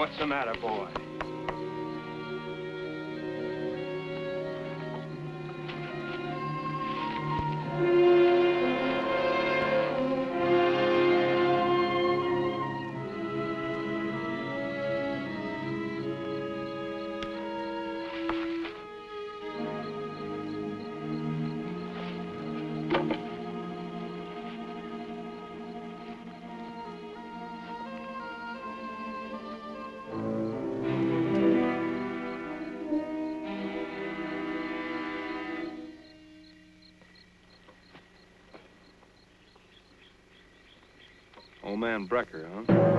What's the matter, boy? Old man Brecker, huh?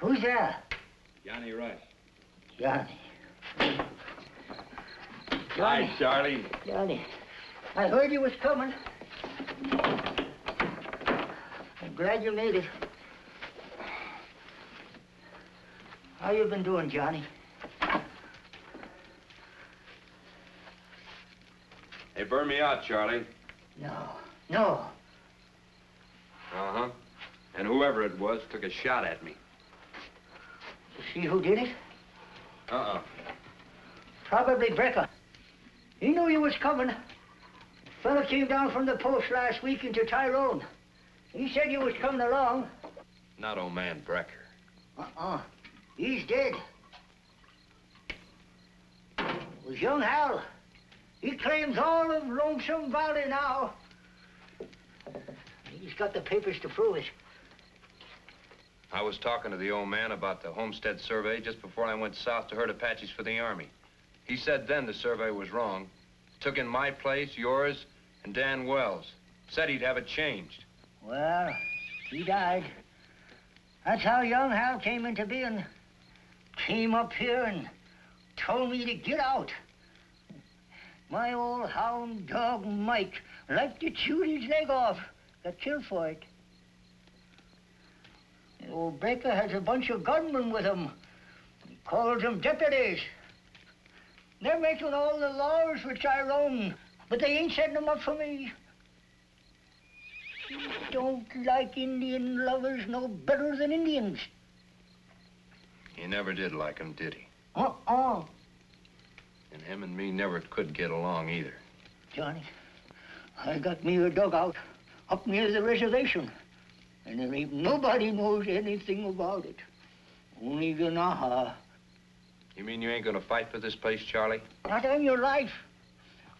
Who's there? Johnny Rush. Johnny. Hi, Charlie. Johnny, I heard you was coming. I'm glad you made it. How you been doing, Johnny? They burned me out, Charlie. No. Uh-huh. And whoever it was took a shot at me. You see who did it? Uh-uh. Probably Brecker. He knew you was coming. The fella came down from the post last week into Tyrone. He said you was coming along. Not old man Brecker. Uh-uh. He's dead. It was young Hal. He claims all of Lonesome Valley now. He's got the papers to prove it. I was talking to the old man about the homestead survey just before I went south to herd Apaches for the Army. He said then the survey was wrong. Took in my place, yours, and Dan Wells. Said he'd have it changed. Well, he died. That's how young Hal came into being. Came up here and told me to get out. My old hound dog, Mike, liked to chew his leg off. Got killed for it. The old Baker has a bunch of gunmen with him. He calls them deputies. They're making all the laws for Tyrone, but they ain't setting them up for me. You don't like Indian lovers no better than Indians. He never did like him, did he? Uh-uh. And him and me never could get along either. Johnny, I got me a dugout up near the reservation. And there ain't nobody knows anything about it. Only the Naha. You mean you ain't gonna fight for this place, Charlie? Not on your life.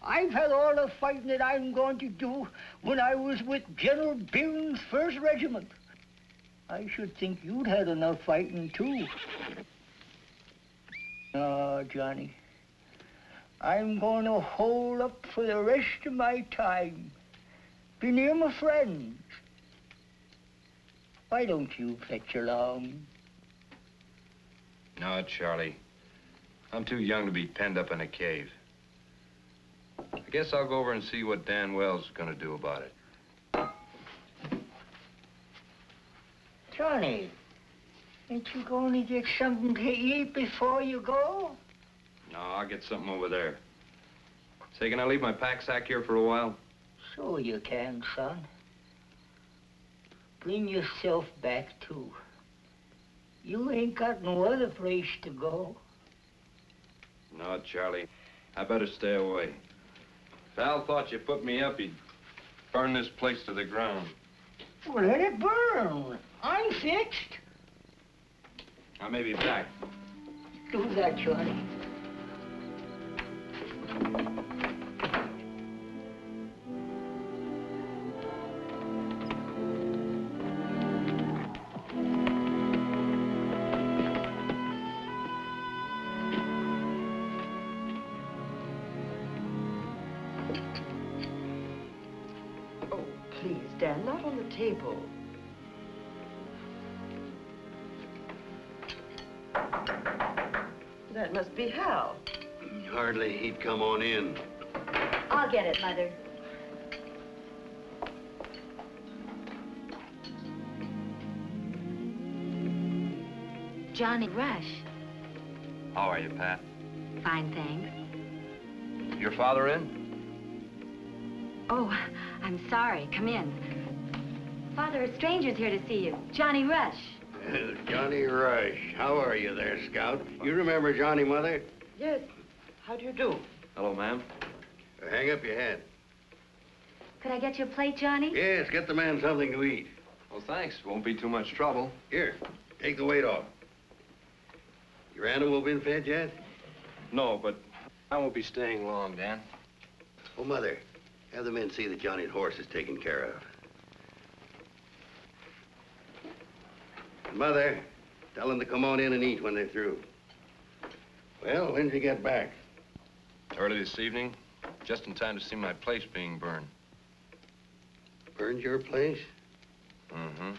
I've had all the fighting that I'm going to do when I was with General Bill's 1st Regiment. I should think you'd had enough fighting, too. No, Johnny. I'm going to hole up for the rest of my time. Be near my friends. Why don't you fetch along? No, Charlie. I'm too young to be penned up in a cave. I guess I'll go over and see what Dan Wells is gonna do about it. Johnny, ain't you going to get something to eat before you go? No, I'll get something over there. Say, can I leave my pack sack here for a while? So you can, son. Bring yourself back, too. You ain't got no other place to go. No, Charlie. I better stay away. If Al thought you put me up, he'd burn this place to the ground. Well, let it burn. I'm fixed. I may be back. Do that, Johnny. Please, Dan, not on the table. That must be Hal. Hardly he'd come on in. I'll get it, Mother. Johnny Rush. How are you, Pat? Fine, thanks. Your father in? Oh, I'm sorry. Come in. Father, a stranger's here to see you. Johnny Rush. Johnny Rush. How are you there, Scout? You remember Johnny, Mother? Yes. How do you do? Hello, ma'am. Hang up your hat. Could I get you a plate, Johnny? Yes, get the man something to eat. Well, thanks. Won't be too much trouble. Here, take the weight off. Your animal been fed yet? No, but I won't be staying long, Dan. Oh, Mother, have the men see that Johnny's horse is taken care of. And Mother, tell them to come on in and eat when they're through. Well, when'd you get back? Early this evening, just in time to see my place being burned. Burned your place? Mm-hmm.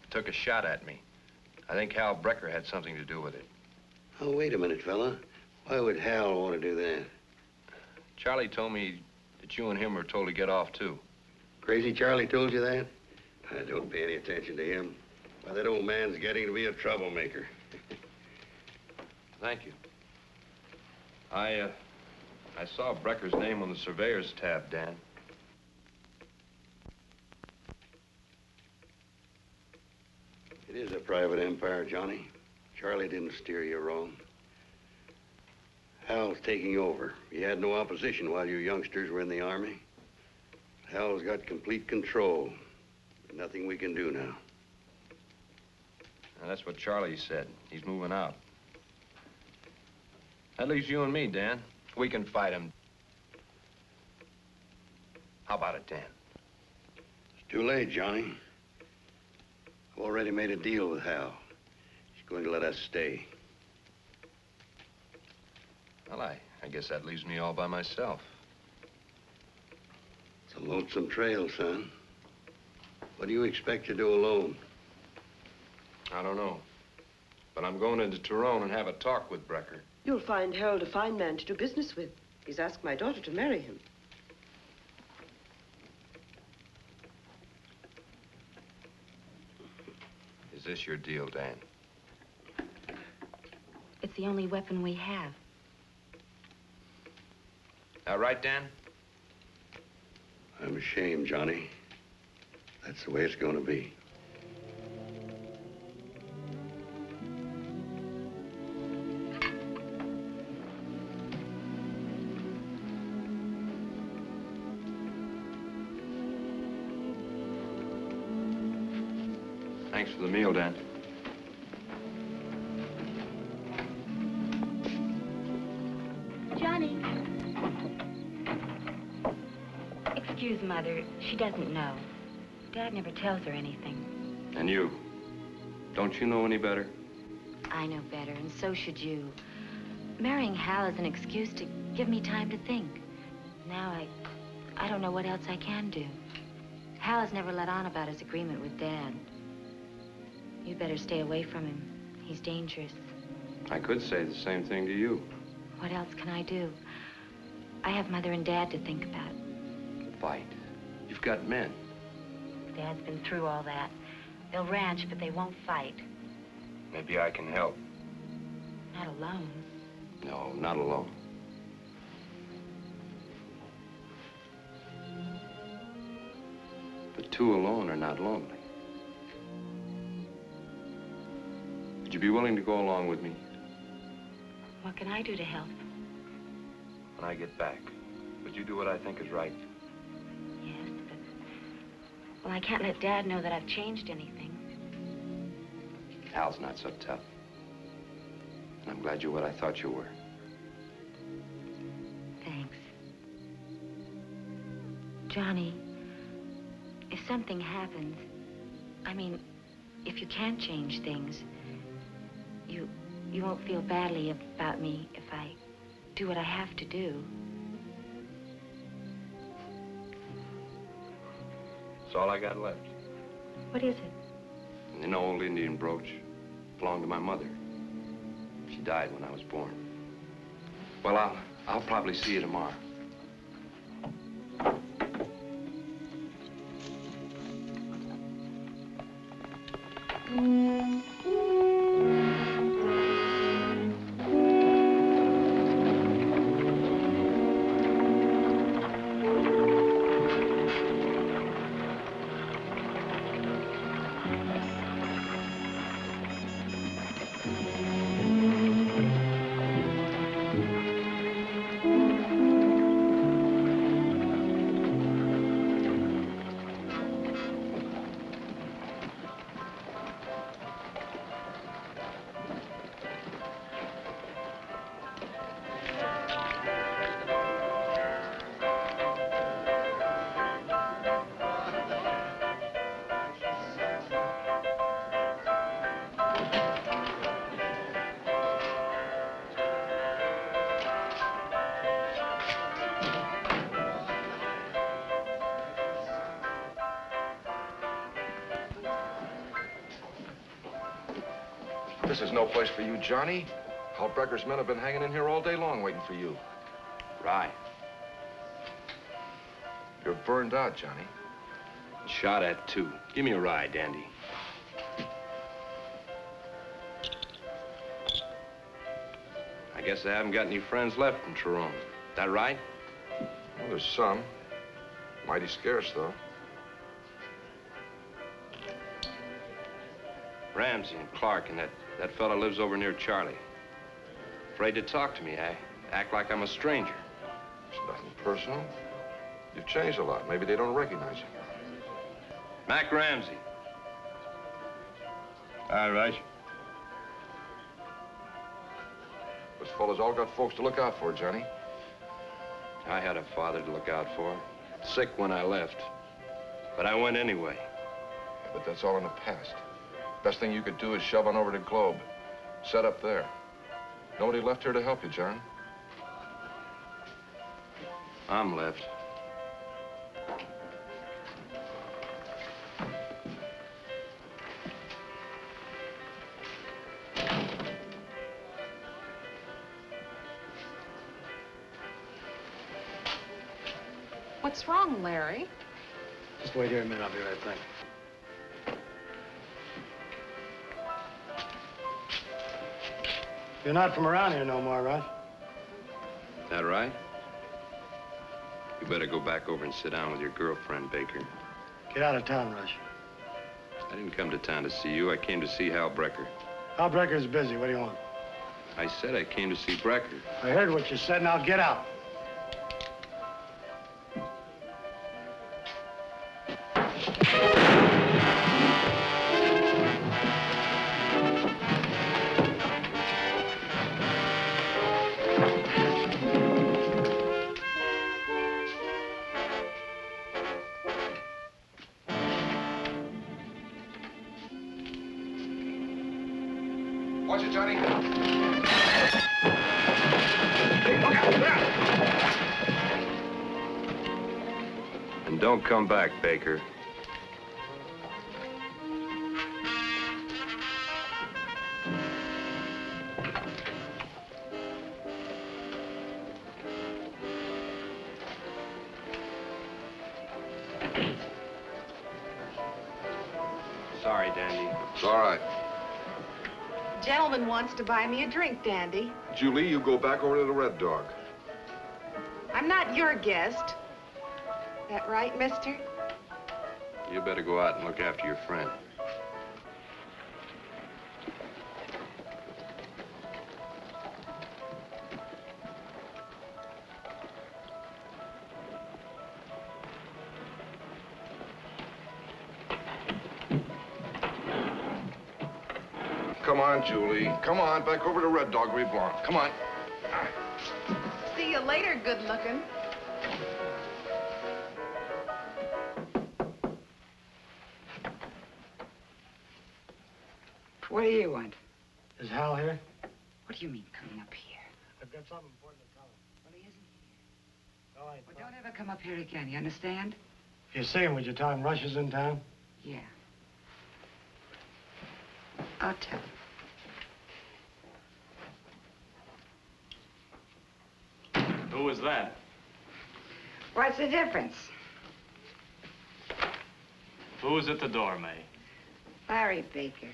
Took a shot at me. I think Hal Brecker had something to do with it. Oh, wait a minute, fella. Why would Hal want to do that? Charlie told me that you and him were told to get off, too. Crazy Charlie told you that? I don't pay any attention to him. Why, that old man's getting to be a troublemaker. Thank you. I saw Brecker's name on the surveyor's tab, Dan. It is a private empire, Johnny. Charlie didn't steer you wrong. Hal's taking over. He had no opposition while you youngsters were in the Army. Hal's got complete control. There's nothing we can do now. Now, that's what Charlie said. He's moving out. That leaves you and me, Dan. We can fight him. How about it, Dan? It's too late, Johnny. I've already made a deal with Hal. He's going to let us stay. Well, I guess that leaves me all by myself. It's a lonesome trail, son. What do you expect to do alone? I don't know. But I'm going into Tyrone and have a talk with Brecker. You'll find Harold a fine man to do business with. He's asked my daughter to marry him. Is this your deal, Dan? It's the only weapon we have. That right, Dan? I'm ashamed, Johnny. That's the way it's going to be. Thanks for the meal, Dan. Johnny. Excuse Mother. She doesn't know. Dad never tells her anything. And you? Don't you know any better? I know better, and so should you. Marrying Hal is an excuse to give me time to think. Now I don't know what else I can do. Hal has never let on about his agreement with Dad. You'd better stay away from him. He's dangerous. I could say the same thing to you. What else can I do? I have Mother and Dad to think about. Fight. You've got men. Dad's been through all that. They'll ranch, but they won't fight. Maybe I can help. Not alone. No, not alone. But two alone are not lonely. Would you be willing to go along with me? What can I do to help? When I get back, would you do what I think is right? Yes, but... Well, I can't let Dad know that I've changed anything. Hal's not so tough. And I'm glad you're what I thought you were. Thanks. Johnny, if something happens, I mean, if you can't change things, you won't feel badly about me if I do what I have to do. It's all I got left. What is it? An old Indian brooch. Belonged to my mother. She died when I was born. Well, I'll probably see you tomorrow. This is no place for you, Johnny. Hal Brecker's men have been hanging in here all day long waiting for you. Right. You're burned out, Johnny. Shot at, too. Give me a ride, Dandy. I guess I haven't got any friends left in Tyrone. That right? Well, there's some. Mighty scarce, though. Ramsey and Clark and that fella lives over near Charlie. Afraid to talk to me, eh? Act like I'm a stranger. It's nothing personal. You've changed a lot. Maybe they don't recognize you. Mac Ramsey. All right. Those fellas all got folks to look out for, Johnny. I had a father to look out for. sick when I left. But I went anyway. Yeah, but that's all in the past. Best thing you could do is shove on over to Globe. Set up there. Nobody left here to help you, John. I'm left. What's wrong, Larry? Just wait here a minute, I'll be right back. You're not from around here no more, right? That right? You better go back over and sit down with your girlfriend, Baker. Get out of town, Rush. I didn't come to town to see you. I came to see Hal Brecker. Hal Brecker's busy. What do you want? I said I came to see Brecker. I heard what you said, now get out. Watch it, Johnny. And don't come back, Baker. Sorry, Dandy. It's all right. Gentleman wants to buy me a drink, Dandy. Julie, you go back over to the Red Dog. I'm not your guest. That right, mister? You better go out and look after your friend. Come on, Julie. Come on, back over to Red Dog where you belong. Come on. See you later, good looking. What do you want? Is Hal here? What do you mean coming up here? I've got something important to tell him. Well, he isn't here. All right. Well, don't ever come up here again, you understand? If you see him, would you tell him Rush is in town? Yeah. I'll tell him. Who was that? What's the difference? Who was at the door, May? Larry Baker.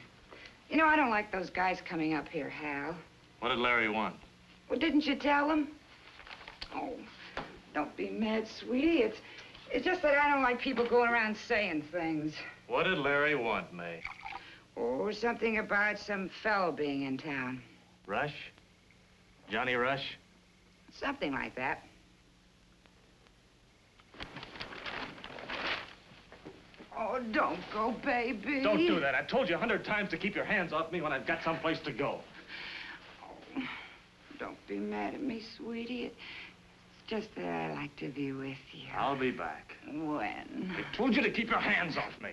You know, I don't like those guys coming up here, Hal. What did Larry want? Well, didn't you tell him? Oh, don't be mad, sweetie. It's just that I don't like people going around saying things. What did Larry want, May? Oh, something about some fellow being in town. Rush? Johnny Rush? Something like that. Oh, don't go, baby. Don't do that. I told you 100 times to keep your hands off me when I've got someplace to go. Oh, don't be mad at me, sweetie. It's just that I like to be with you. I'll be back. When? I told you to keep your hands off me.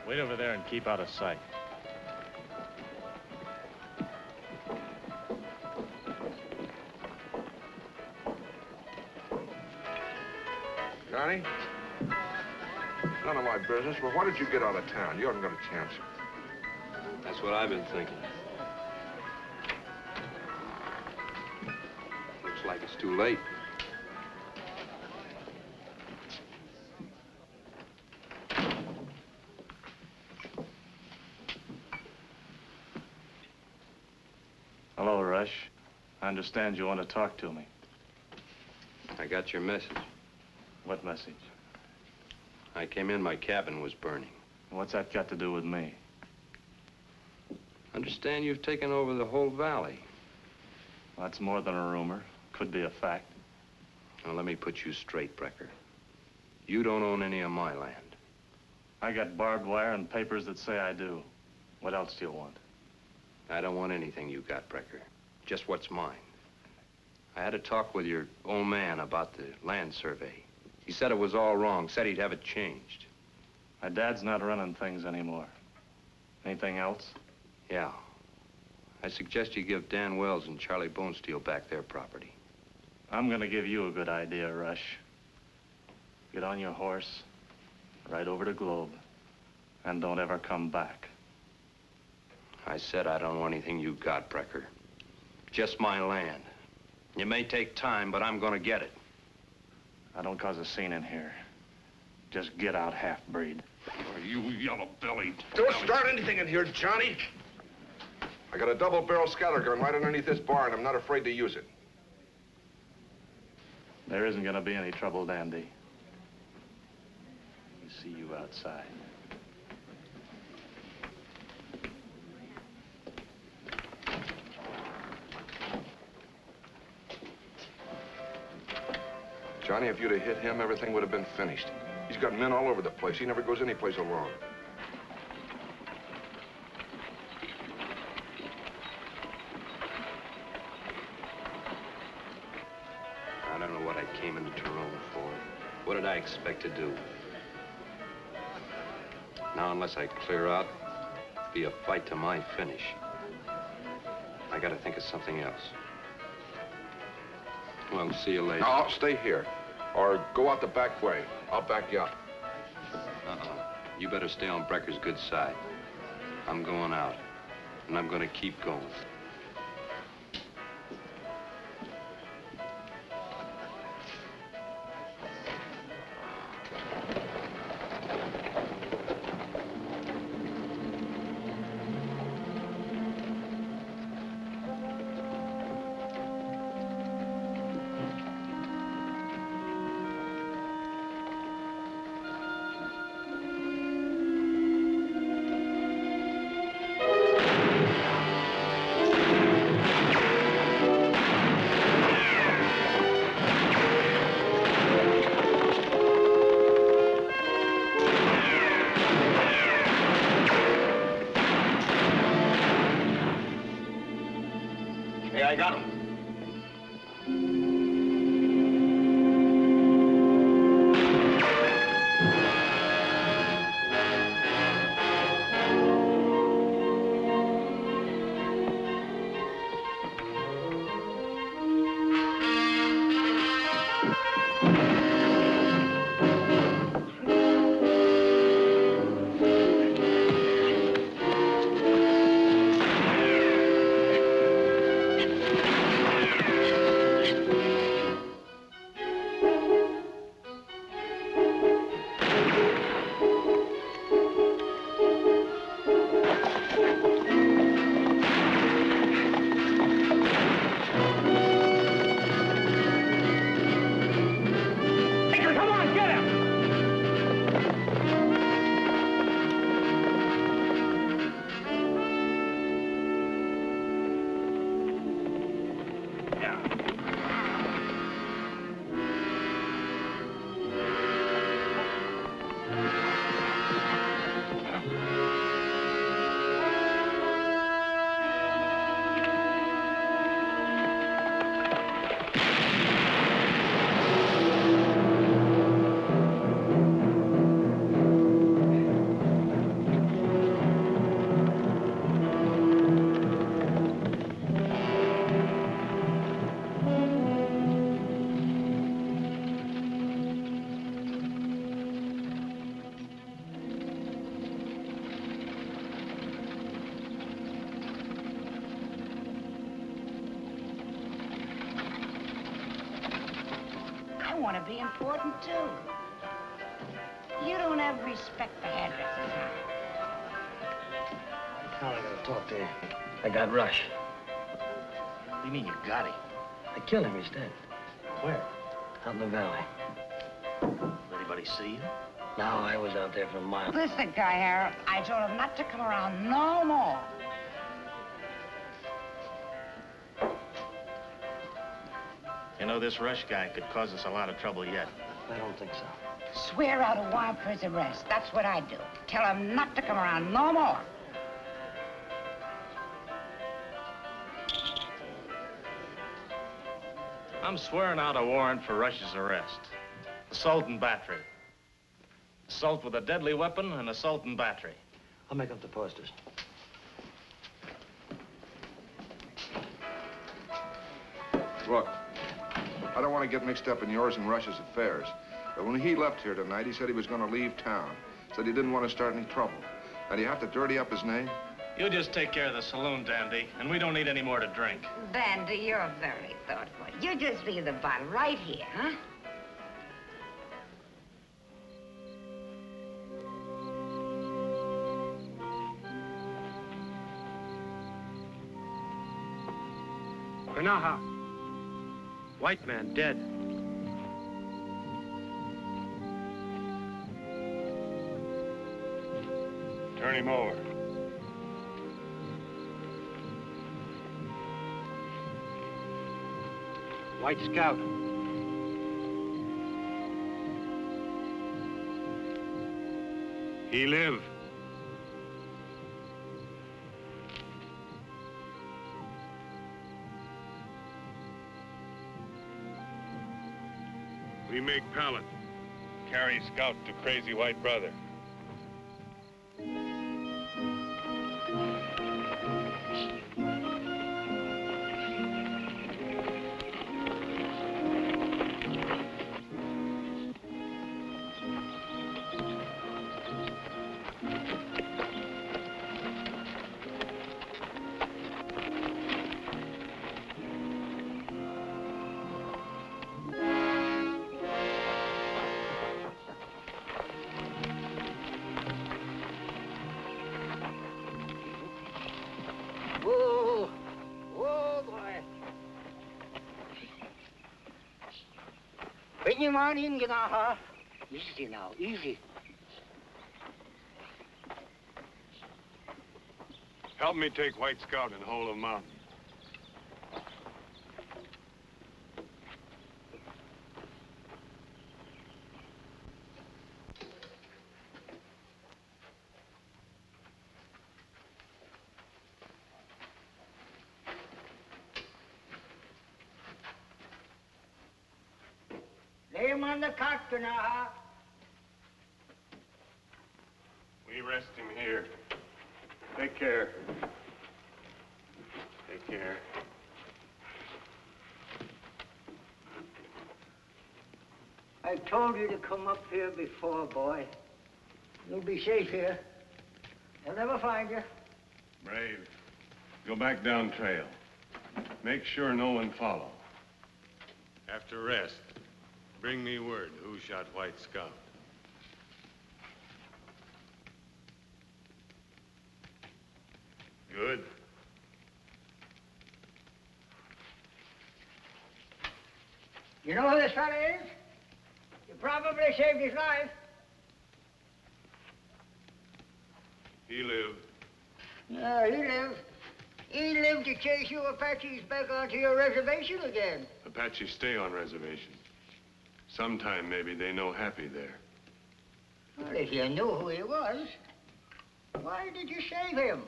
Wait over there and keep out of sight. Johnny? None of my business, but why did you get out of town? You haven't got a chance. That's what I've been thinking. Looks like it's too late. Hello, understand you want to talk to me. I got your message. What message? I came in, my cabin was burning. What's that got to do with me? Understand you've taken over the whole valley. That's more than a rumor. Could be a fact. Now, let me put you straight, Brecker. You don't own any of my land. I got barbed wire and papers that say I do. What else do you want? I don't want anything you got, Brecker. Just what's mine. I had a talk with your old man about the land survey. He said it was all wrong, said he'd have it changed. My dad's not running things anymore. Anything else? Yeah. I suggest you give Dan Wells and Charlie Bonesteel back their property. I'm gonna give you a good idea, Rush. Get on your horse, ride over to Globe, and don't ever come back. I said I don't want anything you got, Brecker. Just my land. It may take time, but I'm gonna get it. I don't cause a scene in here. Just get out, half-breed. Oh, you yellow-bellied. Don't start anything in here, Johnny. I got a double-barrel scatter gun right underneath this bar, and I'm not afraid to use it. There isn't gonna be any trouble, Dandy. We see you outside. Johnny, if you'd have hit him, everything would have been finished. He's got men all over the place. He never goes any place alone. I don't know what I came into Tyrone for. What did I expect to do? Now, unless I clear out, it'll be a fight to my finish. I gotta think of something else. Well, see you later. No, stay here. Or go out the back way. I'll back you up. You better stay on Brecker's good side. I'm going out, and I'm gonna keep going. I got him. I want to be important, too. You don't have respect for hairdressers, huh? Now I gotta talk to you. I got Rush. What do you mean you got him? I killed him. He's dead. Where? Out in the valley. Anybody see you? No, I was out there for miles. Listen, Guy Harold, I told him not to come around no more. You know, this Rush guy could cause us a lot of trouble yet. I don't think so. Swear out a warrant for his arrest. That's what I do. Tell him not to come around no more. I'm swearing out a warrant for Rush's arrest. Assault and battery. Assault with a deadly weapon and assault and battery. I'll make up the posters. Look, I don't want to get mixed up in yours and Rush's affairs. But when he left here tonight, he said he was going to leave town. Said he didn't want to start any trouble. Now, do you have to dirty up his name? You just take care of the saloon, Dandy, and we don't need any more to drink. Dandy, you're very thoughtful. You just leave the bottle right here, huh? Granaha. White man, dead. Turn him over. White Scout. He live. We make pallet. Carry Scout to crazy white brother. Whoa! Whoa, boy! Bring him on in, Ganaha. Easy now, easy. Help me take White Scout and hold him mountain. Lay him on the cot, Ganaha. We rest him here. Take care. Take care. I told you to come up here before, boy. You'll be safe here. They'll never find you. Brave. Go back down trail. Make sure no one follow. After rest, bring me word who shot White Scout. Good. You know who this fella is? You probably saved his life. He lived. Yeah, he lived. He lived to chase you Apaches back onto your reservation again. Apaches stay on reservation. Sometime maybe they know happy there. Well, if you knew who he was, why did you save him?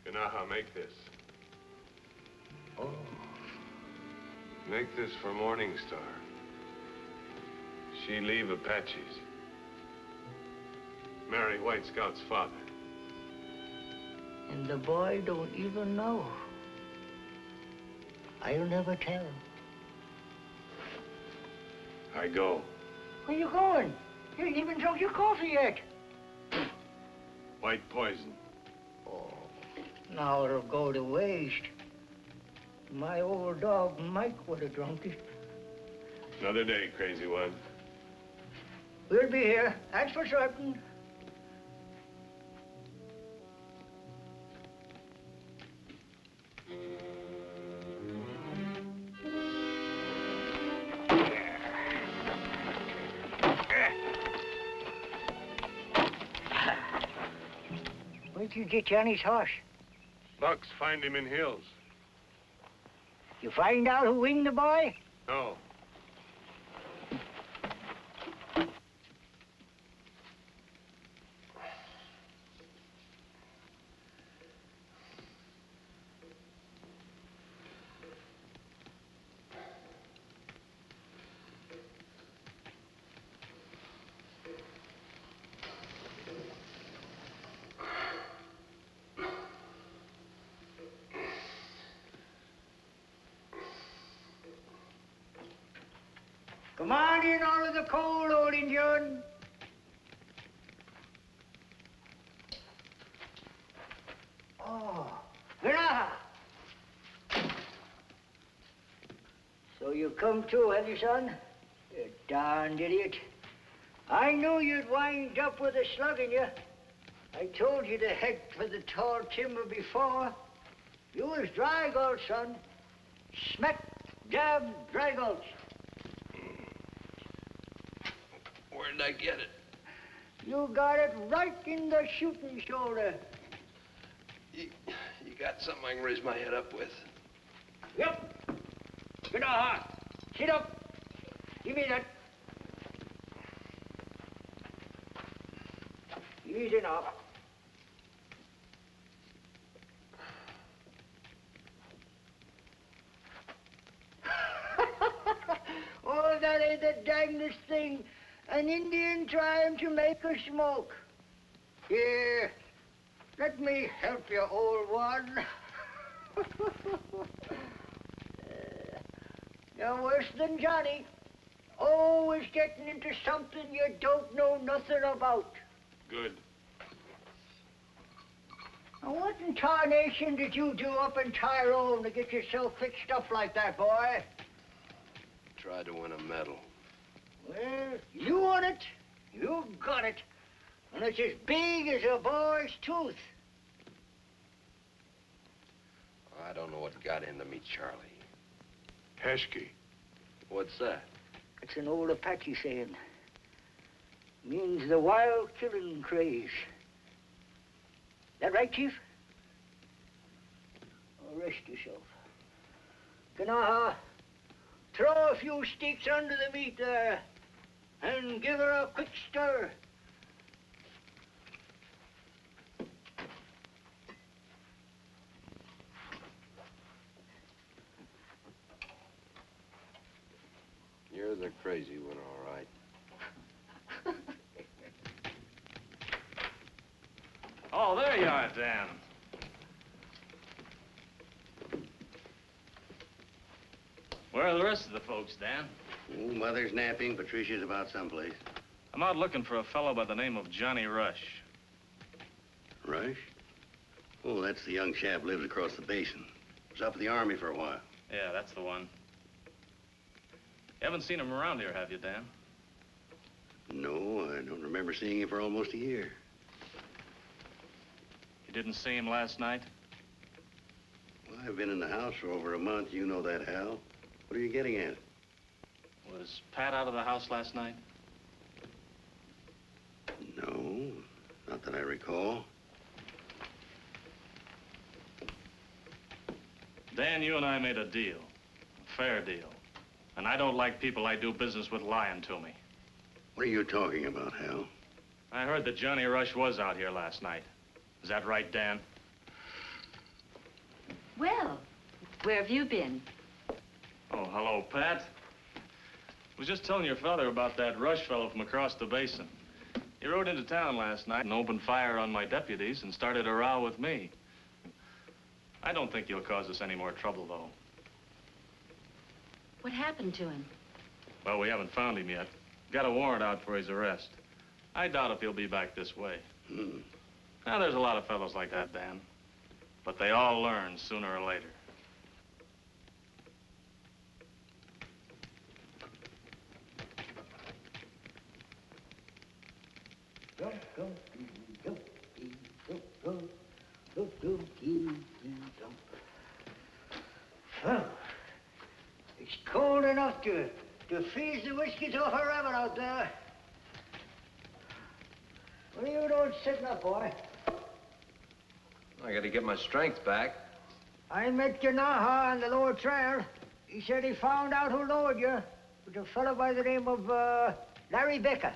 Ganaha, make this. Oh. Make this for Morning Star. She leave Apaches. Marry White Scout's father. And the boy don't even know. I'll never tell him. I go. Where you going? You ain't even drunk your coffee yet. White poison. Oh, now it'll go to waste. My old dog, Mike, would have drunk it. Another day, crazy one. We'll be here, that's for certain. did you get Johnny's horse? Bucks find him in hills. You find out who winged the boy? No. Come on in out of the cold, old Indian. Oh, Villa. So you come too, have you, son? You darned idiot. I knew you'd wind up with a slug in you. I told you to head for the tall timber before. You was dry gulch, son. Smack, dab, dry gulch. Where did I get it? You got it right in the shooting shoulder. You got something I can raise my head up with? Yep. Get on. Sit up. Give me that. Easy now. Oh, that ain't the dangest thing. An Indian trying to make a smoke. Here, let me help you, old one. You're worse than Johnny. Always getting into something you don't know nothing about. Good. Now, what in tarnation did you do up in Tyrone to get yourself fixed up like that, boy? Tried to win a medal. Well, you won it. You got it. And it's as big as a boy's tooth. I don't know what got into me, Charlie. Heskey. What's that? It's an old Apache saying. Means the wild killing craze. That right, Chief? Oh, rest yourself. Kanaha, throw a few sticks under the meat there and give her a quick stir. You're the crazy one, all right. Oh, there you are, Dan. Where are the rest of the folks, Dan? Oh, Mother's napping. Patricia's about someplace. I'm out looking for a fellow by the name of Johnny Rush. Rush? Oh, that's the young chap lives across the basin. Was up in the Army for a while. Yeah, that's the one. You haven't seen him around here, have you, Dan? No, I don't remember seeing him for almost a year. You didn't see him last night? Well, I've been in the house for over a month. You know that, Hal. What are you getting at? Was Pat out of the house last night? No, not that I recall. Dan, you and I made a deal. A fair deal. And I don't like people I do business with lying to me. What are you talking about, Hal? I heard that Johnny Rush was out here last night. Is that right, Dan? Well, where have you been? Oh, hello, Pat. Was just telling your father about that Rush fellow from across the basin. He rode into town last night and opened fire on my deputies and started a row with me. I don't think he'll cause us any more trouble, though. What happened to him? Well, we haven't found him yet. Got a warrant out for his arrest. I doubt if he'll be back this way. Now, there's a lot of fellows like that, Dan. But they all learn sooner or later. It's cold enough to freeze the whiskers off a rabbit out there. What are you doing sitting up, boy? I gotta get my strength back. I met John Agar on the lower trail. He said he found out who lowered you. It was a fellow by the name of Larry Becker,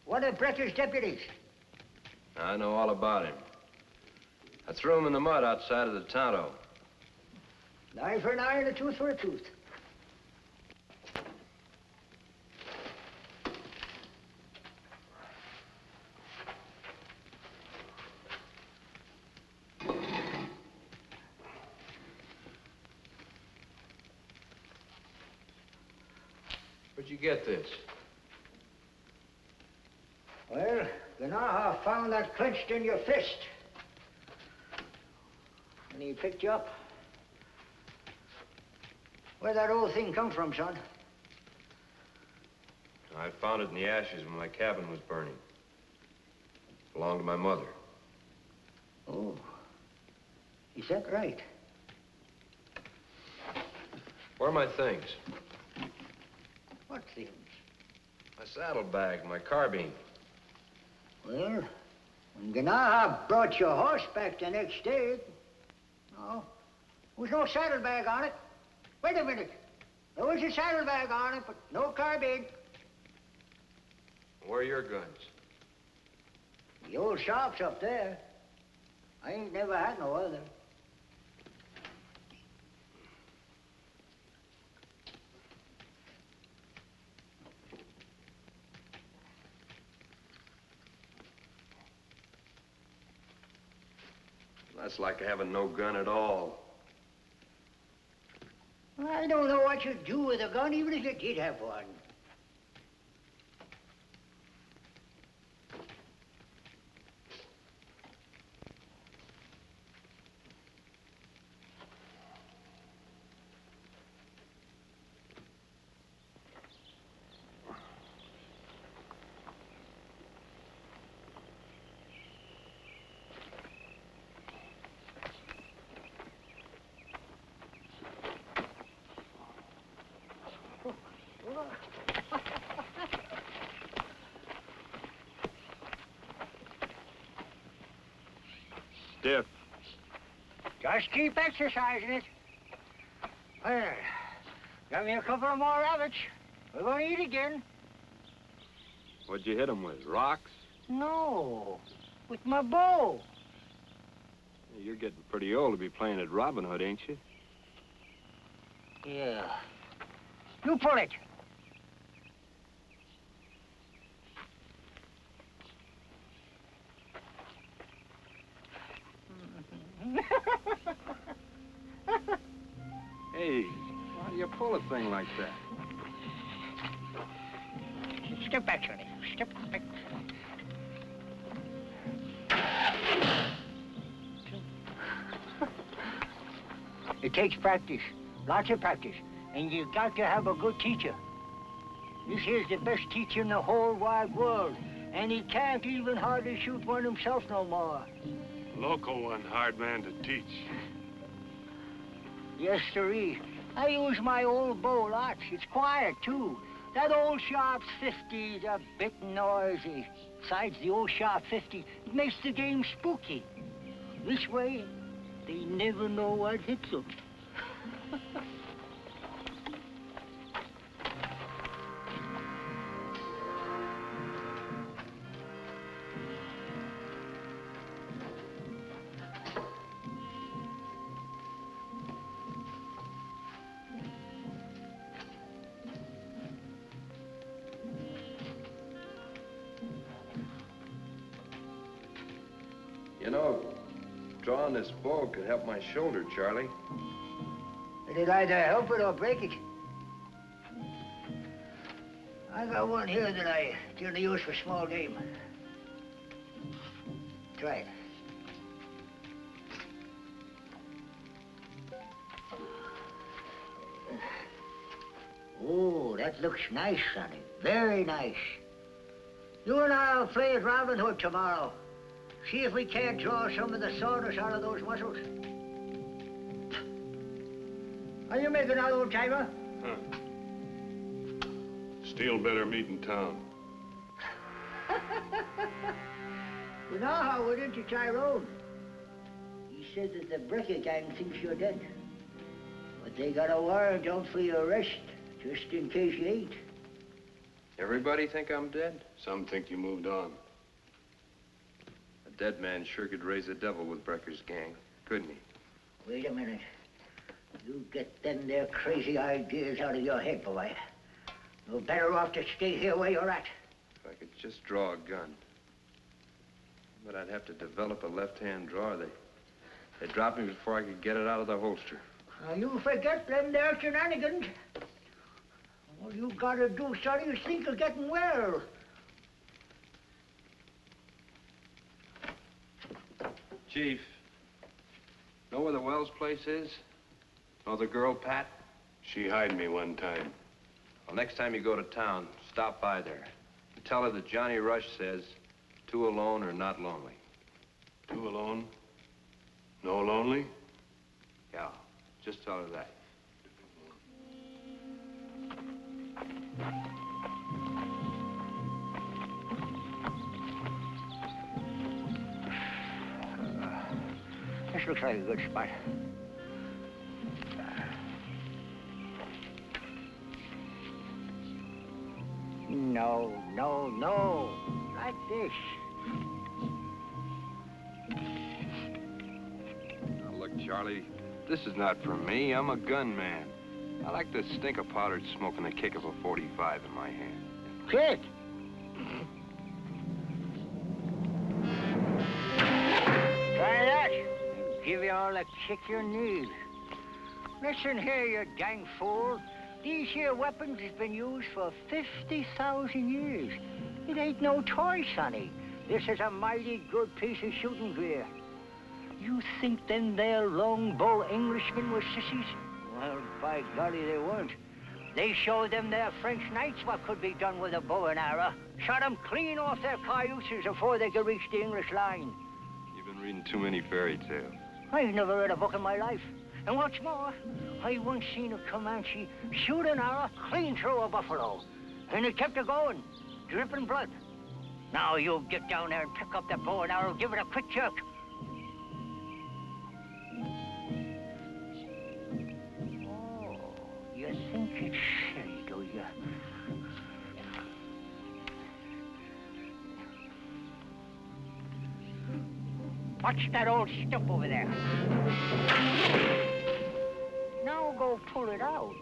one of Brecker's deputies. I know all about him. I threw him in the mud outside of the Tonto. An eye for an eye and a tooth for a tooth. Where'd you get this? Well, John Agar found that clenched in your fist. And he picked you up. Where'd that old thing come from, son? I found it in the ashes when my cabin was burning. It belonged to my mother. Oh. Is that right? Where are my things? What things? My saddlebag, my carbine. Well, when John Agar brought your horse back the next day, no, there was no saddlebag on it. Wait a minute. There was a saddlebag on it, but no carbine. Where are your guns? The old shop's up there. I ain't never had no other. That's like having no gun at all. I don't know what you'd do with a gun, even if you did have one. Stiff. Just keep exercising it. Well, got me a couple of more rabbits. We're going to eat again. What'd you hit them with, rocks? No, with my bow. You're getting pretty old to be playing at Robin Hood, ain't you? Yeah. You pull it. Hey, why do you pull a thing like that? Step back, Sonny. Step back. It takes practice, lots of practice, and you got to have a good teacher. This here's the best teacher in the whole wide world, and he can't even hardly shoot one himself no more. Local one, hard man to teach. Yes, sirree. I use my old bow lots. It's quiet, too. That old sharp 50 is a bit noisy. Besides, the old sharp 50, it makes the game spooky. This way, they never know what hits them. You know, drawing this bow could help my shoulder, Charlie. It'll either help it or break it. I got one here that I generally use for small game. Try it. Oh, that looks nice, Sonny. Very nice. You and I'll play at Robin Hood tomorrow. See if we can't draw some of the soreness out of those muscles. Are you making out, old timer? Huh. Still better meet in town. You know how we went into Tyrone. said that the Brecker gang thinks you're dead. But they got a warrant out for your arrest, just in case you ain't. Everybody think I'm dead? Some think you moved on. A dead man sure could raise the devil with Brecker's gang, couldn't he? Wait a minute. You get them there crazy ideas out of your head, boy. You're better off to stay here where you're at. If I could just draw a gun. But I'd have to develop a left-hand draw. They'd drop me before I could get it out of the holster. Now, you forget them there shenanigans. All you gotta do, son, is think of getting well. Chief, know where the Wells place is? Know the girl, Pat? She hired me one time. Well, next time you go to town, stop by there. And tell her that Johnny Rush says, 2 alone or not lonely. 2 alone? No lonely? Yeah, just tell her that. This looks like a good spot. No, no, no. Like this. Now, look, Charlie, this is not for me. I'm a gunman. I like the stink of powdered smoke and the kick of a 45 in my hand. Kid! Try that. It'll give you all the kick you need. Listen here, you dang fool. These here weapons has been used for 50,000 years. It ain't no toy, sonny. This is a mighty good piece of shooting gear. You think them there longbow Englishmen were sissies? Well, by golly, they weren't. They showed them their French knights what could be done with a bow and arrow. Shot them clean off their cayuses before they could reach the English line. You've been reading too many fairy tales. I've never read a book in my life. And what's more, I once seen a Comanche shoot an arrow clean through a buffalo. And it kept it going, dripping blood. Now you get down there and pick up that bow and arrow, give it a quick jerk. Oh, you think it's silly, do you? Watch that old stump over there. Now go pull it out.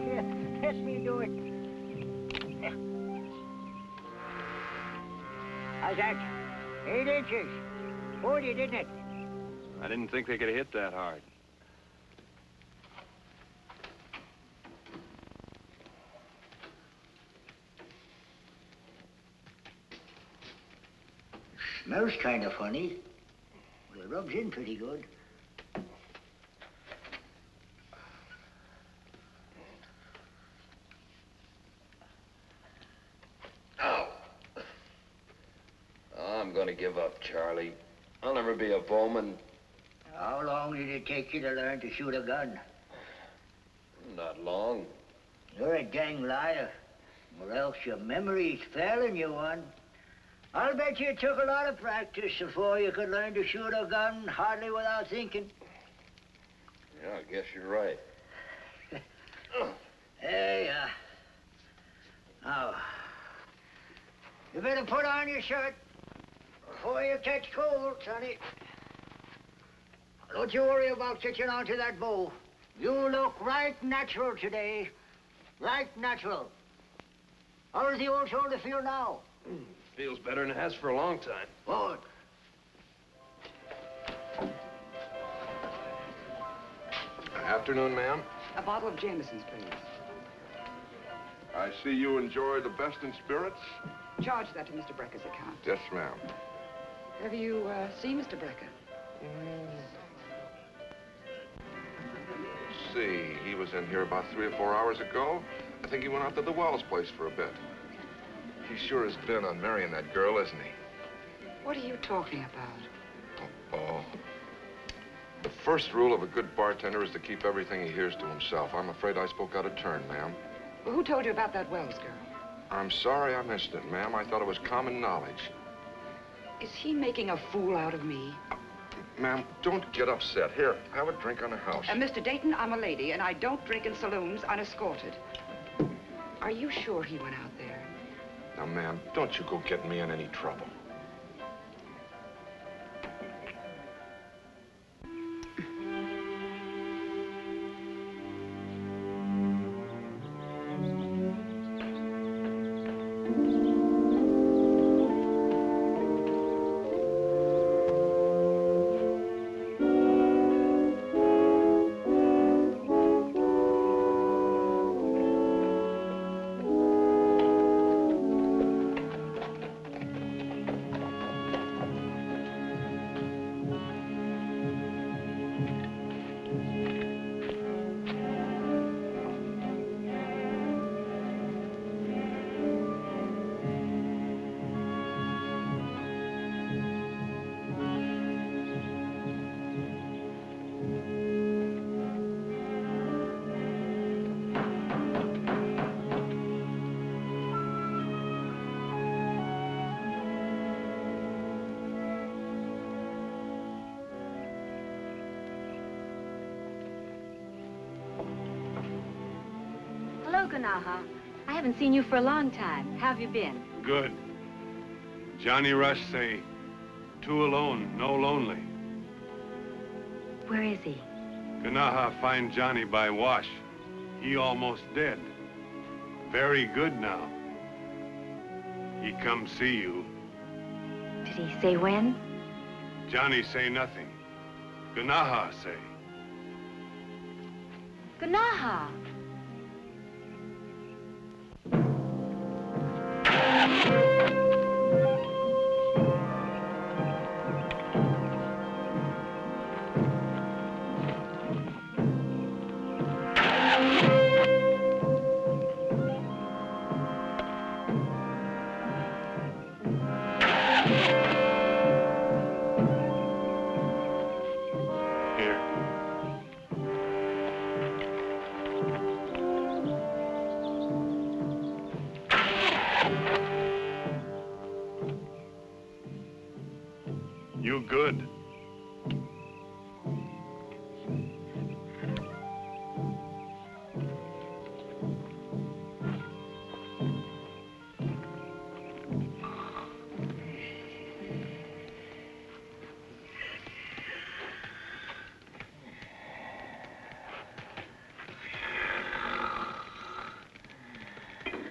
Yeah, let me do it. How's that? 8 inches. 40, didn't it? I didn't think they could hit that hard. Smells kind of funny, but it rubs in pretty good. I'm gonna give up, Charlie. I'll never be a bowman. How long did it take you to learn to shoot a gun? Not long. You're a dang liar, or else your memory's failing you one. I'll bet you it took a lot of practice before you could learn to shoot a gun hardly without thinking. Yeah, I guess you're right. There you are. Now, you better put on your shirt before you catch cold, sonny. Don't you worry about sitting onto that bow. You look right natural today. Right natural. How does the old shoulder feel now? Feels better than it has for a long time. Good. Afternoon, ma'am. A bottle of Jameson's, please. I see you enjoy the best in spirits. Charge that to Mr. Brecker's account. Yes, ma'am. Have you seen Mr. Brecker? See, he was in here about 3 or 4 hours ago. I think he went out to the Wells place for a bit. He sure is bent on marrying that girl, isn't he? What are you talking about? Oh. The first rule of a good bartender is to keep everything he hears to himself. I'm afraid I spoke out of turn, ma'am. Well, who told you about that Wells girl? I'm sorry I missed it, ma'am. I thought it was common knowledge. Is he making a fool out of me? Ma'am, don't get upset. Here, have a drink on the house. Mr. Dayton, I'm a lady, and I don't drink in saloons unescorted. Are you sure he went out there? Now, ma'am, don't you go getting me in any trouble. Hello, Ganaha. I haven't seen you for a long time. How have you been? Good. Johnny Rush say, two alone, no lonely. Where is he? Ganaha find Johnny by wash. He almost dead. Very good now. He come see you. Did he say when? Johnny say nothing. Ganaha say. Ganaha! You good.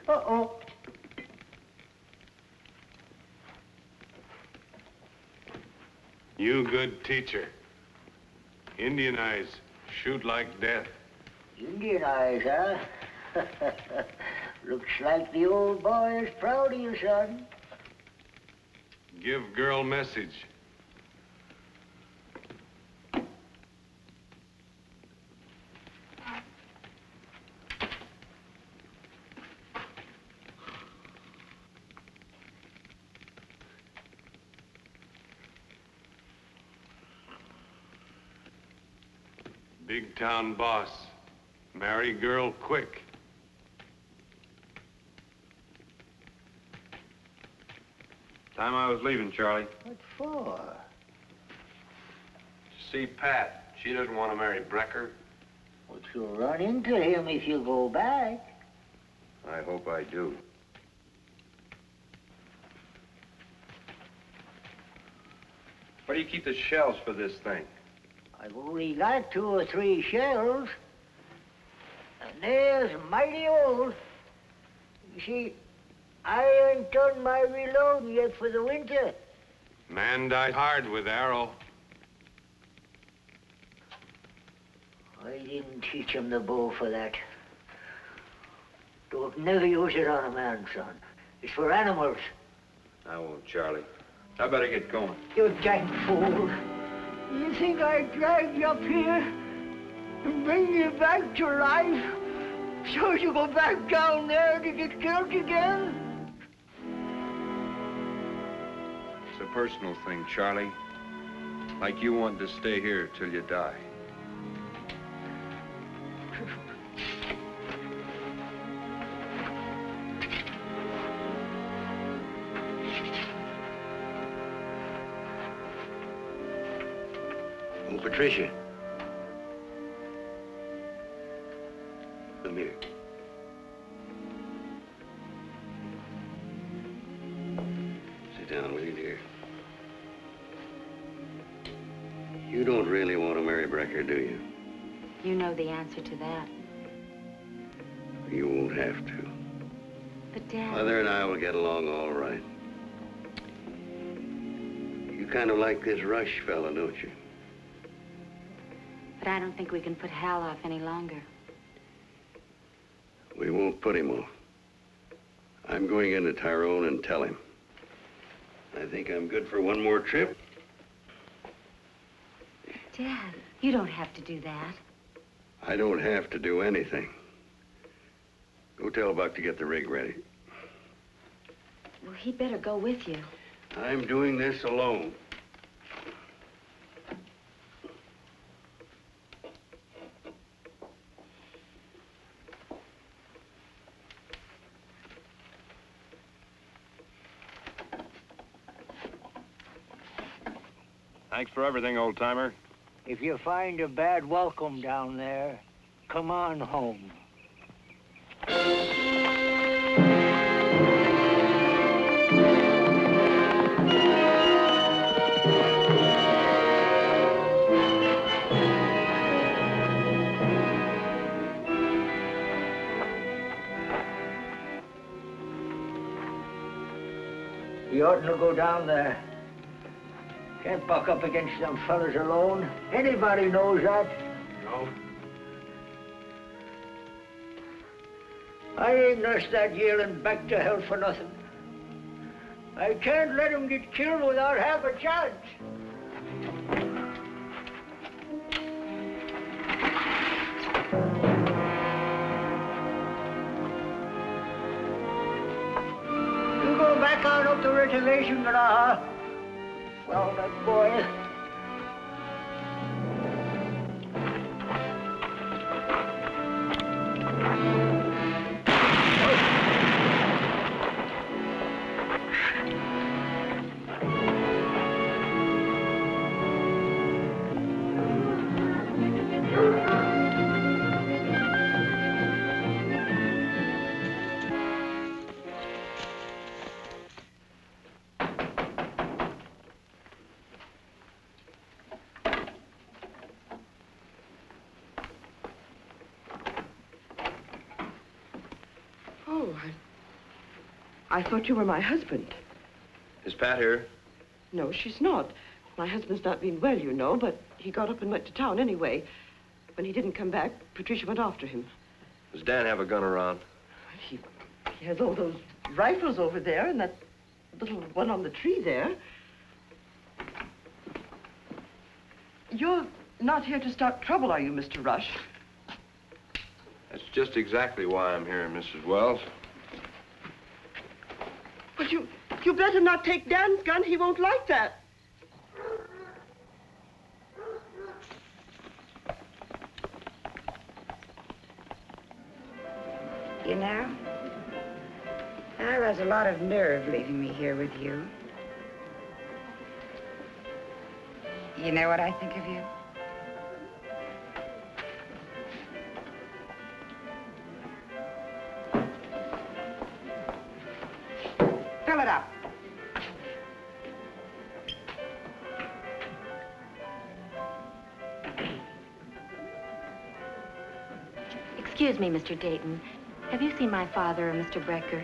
Uh-oh. You good teacher. Indian eyes, shoot like death. Indian eyes, huh? Looks like the old boy is proud of you, son. Give girl message. Big town boss. Marry girl quick. Time I was leaving, Charlie. What for? See Pat. She doesn't want to marry Brecker. But you'll run into him if you go back. I hope I do. Where do you keep the shells for this thing? I've only got 2 or 3 shells. And they're mighty old. You see, I ain't done my reloading yet for the winter. Man died hard with arrow. I didn't teach him the bow for that. Don't never use it on a man, son. It's for animals. I won't, Charlie. I better get going. You dang fool. You think I dragged you up here and bring you back to life so you go back down there to get killed again? It's a personal thing, Charlie. Like you wanted to stay here till you die. Oh, Patricia. Come here. Sit down, will you, dear? You don't really want to marry Brecker, do you? You know the answer to that. You won't have to. But, Dad... Mother and I will get along all right. You kind of like this Rush fella, don't you? But I don't think we can put Hal off any longer. We won't put him off. I'm going into Tyrone and tell him. I think I'm good for one more trip. Dad, you don't have to do that. I don't have to do anything. Go tell Buck to get the rig ready. Well, he'd better go with you. I'm doing this alone. Thanks for everything, old-timer. If you find a bad welcome down there, come on home. You oughtn't to go down there. Can't buck up against them fellas alone. Anybody knows that. No. I ain't nursed that yearling back to hell for nothing. I can't let him get killed without half a chance. You go back on up the reservation, Grandma. Well, that boy. I thought you were my husband. Is Pat here? No, she's not. My husband's not been well, you know, but he got up and went to town anyway. When he didn't come back, Patricia went after him. Does Dan have a gun around? He has all those rifles over there and that little one on the tree there. You're not here to start trouble, are you, Mr. Rush? That's just exactly why I'm here, Mrs. Wells. But you better not take Dan's gun. He won't like that. You know, I was a lot of nerve leaving me here with you. You know what I think of you? Fill it up. Excuse me, Mr. Dayton. Have you seen my father or Mr. Brecker?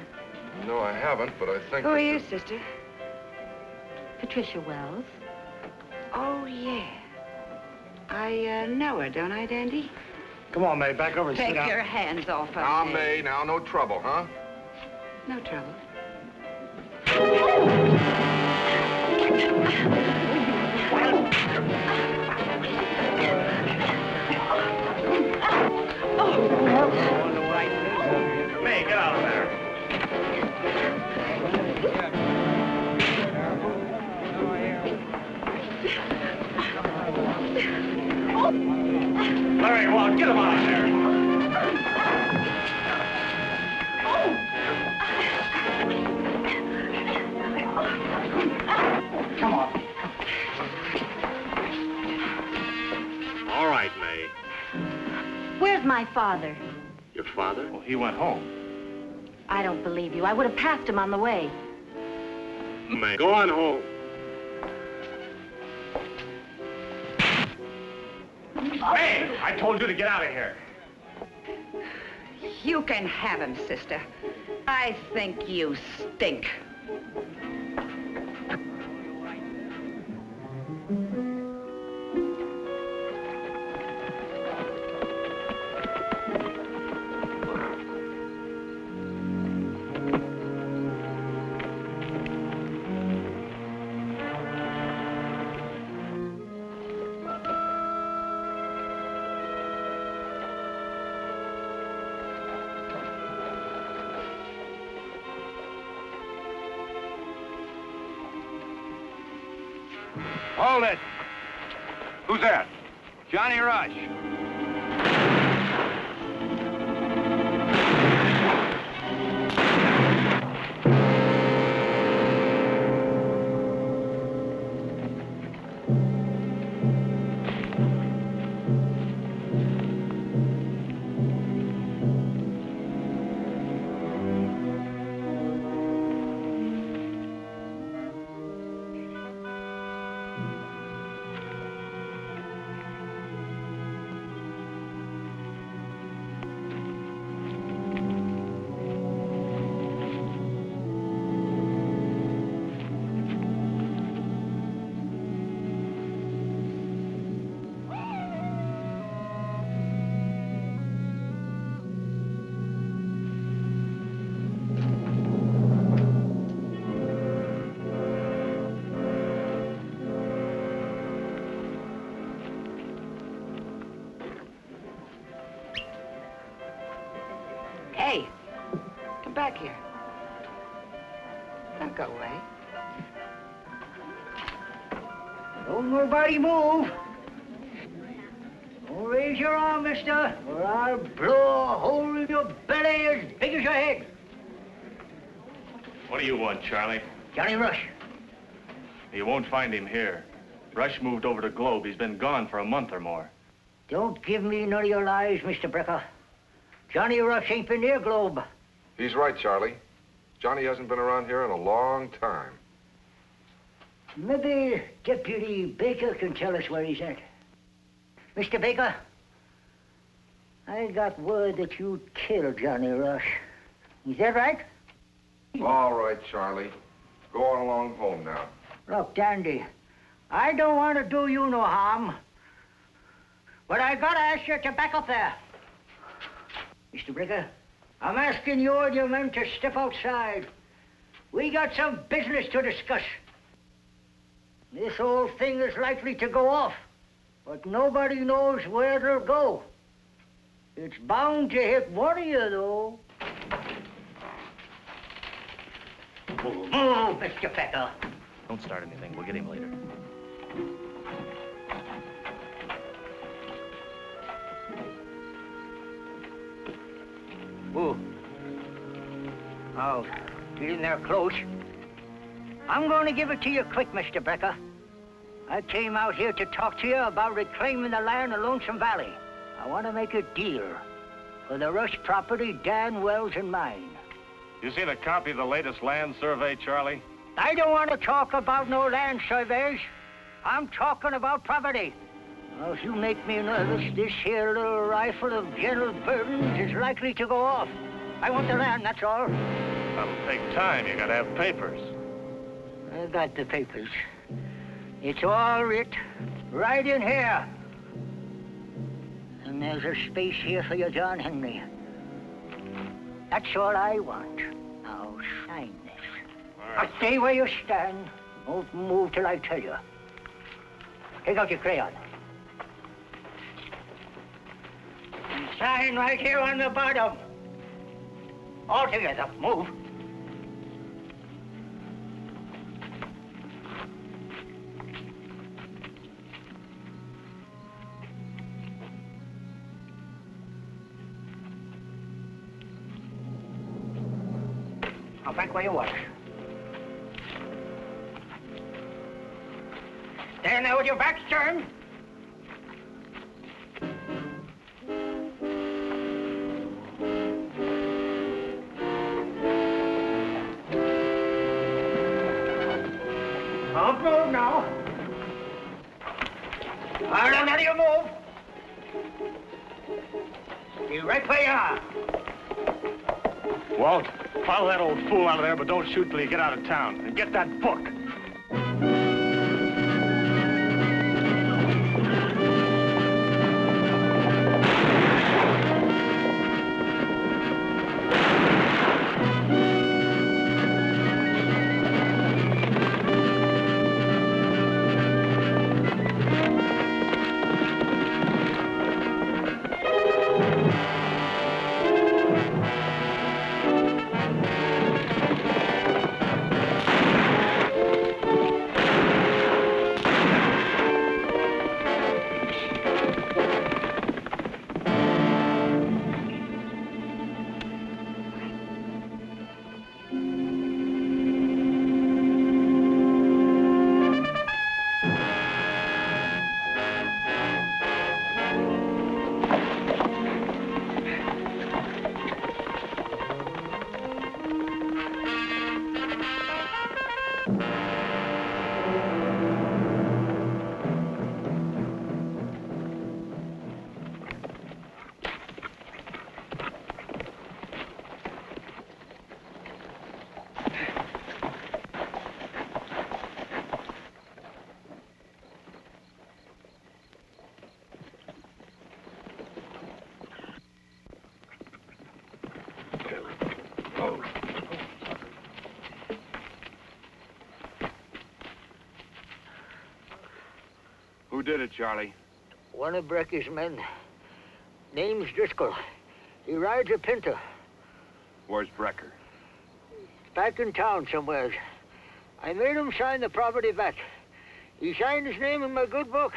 No, I haven't, but I think... Who are you, sister? Patricia Wells. Oh, yeah. I know her, don't I, Dandy? Come on, May, back over and sit Take down. your hands off of Now, me. May, now, no trouble, huh? No trouble. May, get out of there. Larry, Walt, get him out of there. Come on. All right, May. Where's my father? Your father? Well, he went home. I don't believe you. I would have passed him on the way. May, go on home. May, I told you to get out of here. You can have him, sister. I think you stink. Hold it. Who's that? Johnny Rush. Hey, come back here. Don't go away. Don't nobody move. Don't raise your arm, mister, or I'll blow a hole in your belly as big as your head. What do you want, Charlie? Johnny Rush. You won't find him here. Rush moved over to Globe. He's been gone for a month or more. Don't give me none of your lies, Mr. Brecker. Johnny Rush ain't been near Globe. He's right, Charlie. Johnny hasn't been around here in a long time. Maybe Deputy Baker can tell us where he's at. Mr. Baker, I got word that you killed Johnny Rush. Is that right? All right, Charlie. Go on along home now. Look, Dandy, I don't want to do you no harm, but I gotta ask you to back up there. Mr. Brecker, I'm asking you and your men to step outside. We got some business to discuss. This whole thing is likely to go off, but nobody knows where it'll go. It's bound to hit one of you, though. Move, Mr. Fecker. Don't start anything. We'll get him later. Move. Now, get in there close. I'm going to give it to you quick, Mr. Brecker. I came out here to talk to you about reclaiming the land of Lonesome Valley. I want to make a deal for the Rush property, Dan Wells and mine. You seen a copy of the latest land survey, Charlie? I don't want to talk about no land surveys. I'm talking about property. Well, if you make me nervous, this here little rifle of General Burton's is likely to go off. I want the land, that's all. That'll take time. You gotta have papers. I got the papers. It's all writ right in here. And there's a space here for you, John Henry. That's all I want. Now, sign this. All right. Now, stay where you stand. Don't move till I tell you. Take out your crayon. And sign right here on the bottom. All together. Move. back where you was. There now with your back turned. Don't move now. All right, now you move. Be right where you are. Walt, follow that old fool out of there, but don't shoot till you get out of town. And get that book. Who did it, Charlie? One of Brecky's men. Name's Driscoll. He rides a pinto. Where's Brecker? Back in town somewhere. I made him sign the property back. He signed his name in my good book,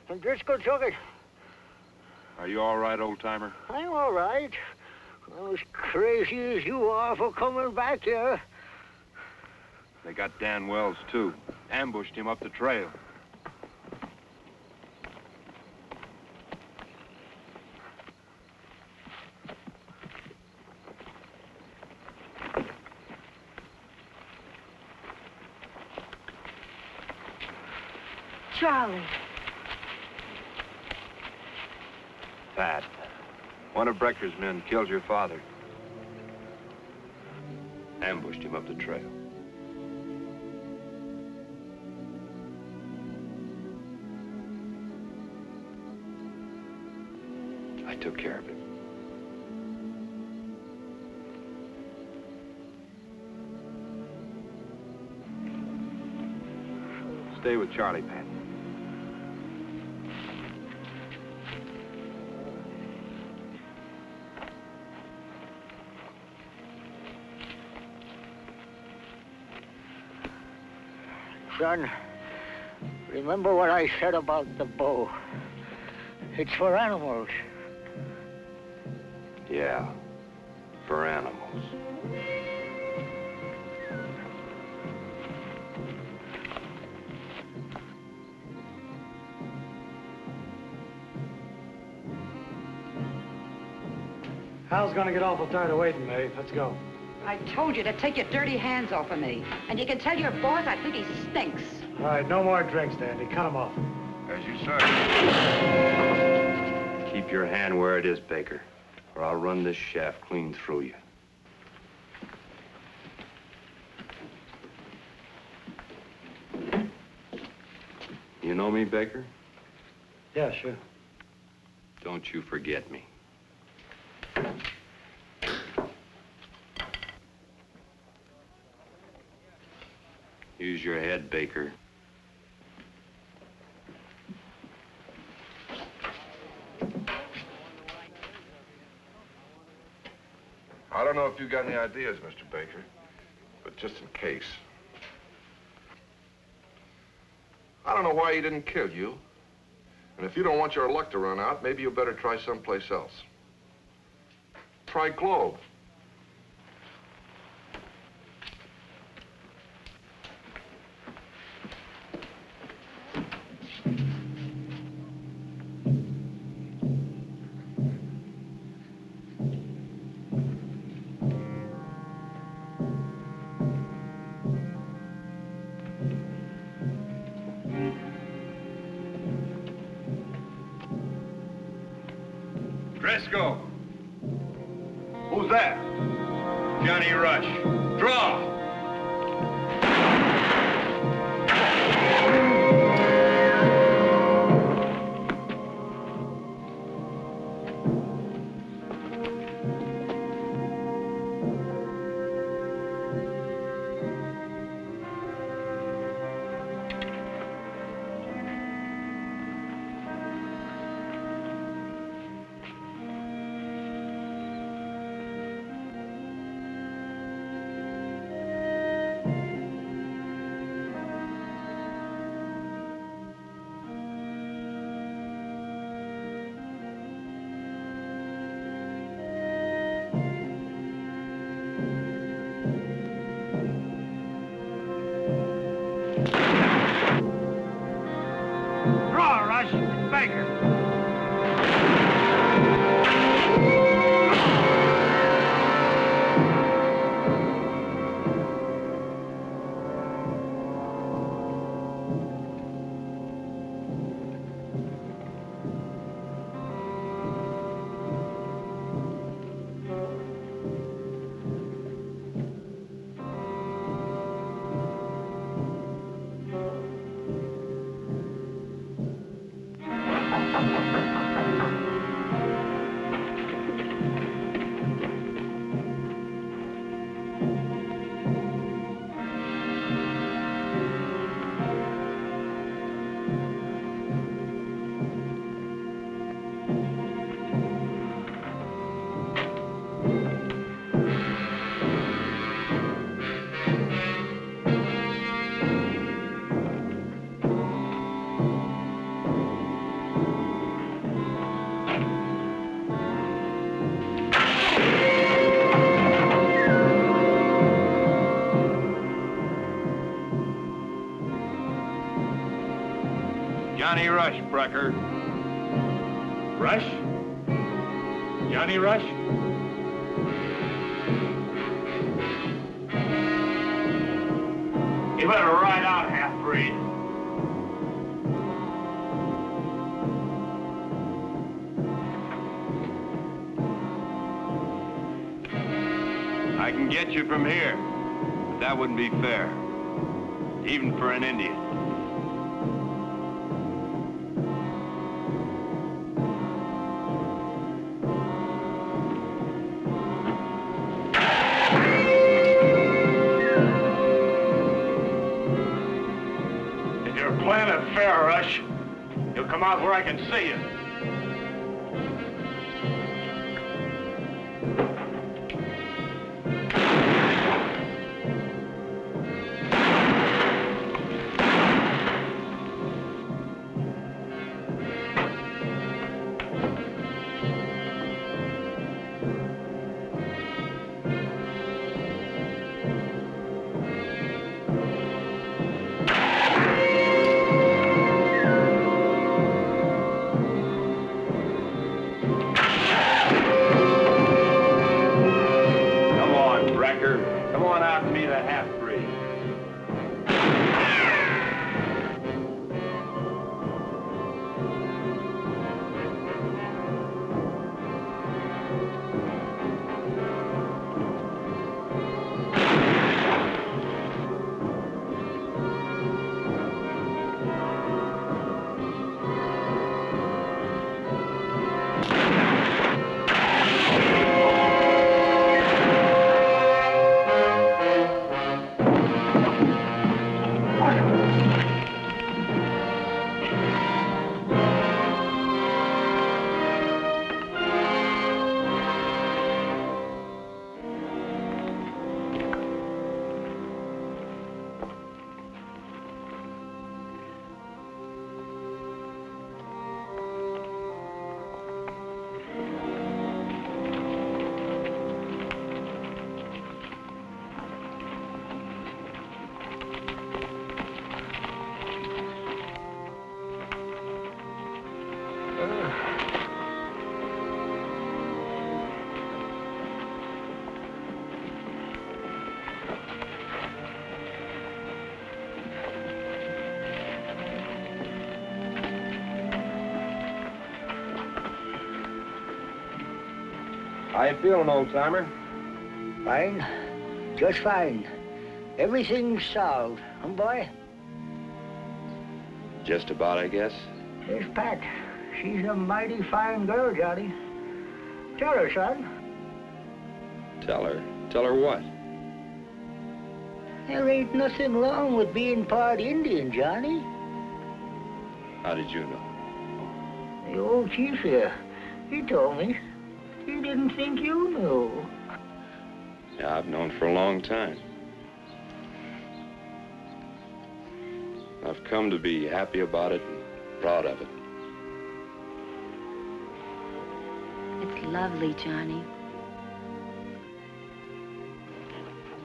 and Driscoll took it. Are you all right, old-timer? I'm all right. I'm as crazy as you are for coming back here. They got Dan Wells, too. Ambushed him up the trail. Charlie. Pat, one of Brecker's men killed your father. Ambushed him up the trail. I took care of him. Stay with Charlie, Pat. Son, remember what I said about the bow. It's for animals. Yeah, for animals. Hal's gonna get awful tired of waiting, May. Let's go. I told you to take your dirty hands off of me. And you can tell your boss I think he stinks. All right, no more drinks, Dandy. Cut 'em off. As you say. Keep your hand where it is, Baker, or I'll run this shaft clean through you. You know me, Baker? Yeah, sure. Don't you forget me. Use your head, Baker. I don't know if you got any ideas, Mr. Baker, but just in case. I don't know why he didn't kill you. And if you don't want your luck to run out, maybe you better try someplace else. Try Globe. Frisco. Who's that? Johnny Rush. Draw! Draw, Rush. Baker. Johnny Rush, Brecker. Rush? Johnny Rush? You better ride out, half-breed. I can get you from here, but that wouldn't be fair, even for an Indian. If you're playing it fair, Rush, you'll come out where I can see you. Come on out and meet a half-breed. How you feeling, old-timer? Fine. Just fine. Everything's solved, huh, boy? Just about, I guess. There's Pat. She's a mighty fine girl, Johnny. Tell her, son. Tell her. Tell her what? There ain't nothing wrong with being part Indian, Johnny. How did you know? The old chief here, he told me. He didn't think you knew. Yeah, I've known for a long time. I've come to be happy about it and proud of it. It's lovely, Johnny.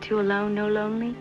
Two alone, no lonely?